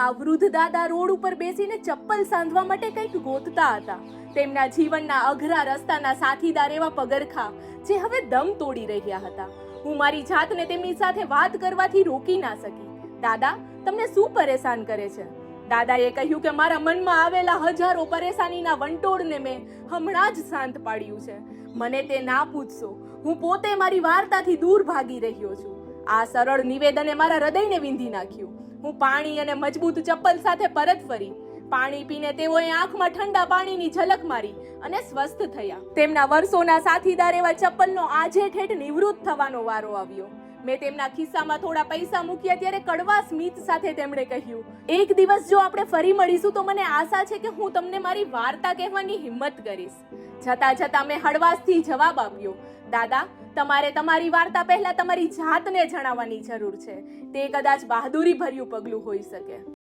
આ વૃદ્ધ દાદા રોડ ઉપર બેસીને ચપ્પલ સાંધવા માટે કંઈક ગોતતા હતા. તેમના જીવનના અઘરા રસ્તાના સાથીદાર એવા પગરખા જે હવે દમ તોડી રહ્યા હતા. હું મારી જાતને તેમની સાથે વાત કરવાથી રોકી ના શકી. દાદા, તમને શું પરેશાન કરે છે? દાદાએ કહ્યું કે મારા મનમાં આવેલા હજારો પરેશાનીના વંટોળને મેં હમણાં જ શાંત પાડ્યું છે. મને તે ના પૂછશો. હું પોતે મારી વાર્તાથી દૂર ભાગી રહ્યો છું. આ સરળ નિવેદને મારા હૃદયને વીંધી નાખ્યું. હું પાણી અને મજબૂત ચપ્પલ સાથે પરત ફરી. પાણી પીને તેઓએ આંખમાં ઠંડા પાણીની ઝલક મારી અને સ્વસ્થ થયા. તેમના વર્ષોના સાથીદાર એવા ચપ્પલનો આજે ઠેઠ નિવૃત્ત થવાનો વારો આવ્યો. મેં તેમના ખિસ્સામાં થોડા પૈસા મૂક્યા ત્યારે કડવા સ્મિત સાથે તેમણે કહ્યું, એક દિવસ જો આપણે ફરી મળીશું તો મને આશા છે કે હું તમને મારી વાર્તા કહેવાની હિંમત કરીશ. જતા જતા મેં હળવાશથી જવાબ આપ્યો, દાદા, તમારે તમારી વાર્તા પહેલા તમારી જાતને જણાવવાની જરૂર છે. તે કદાચ બહાદુરી ભર્યું પગલું હોઈ શકે.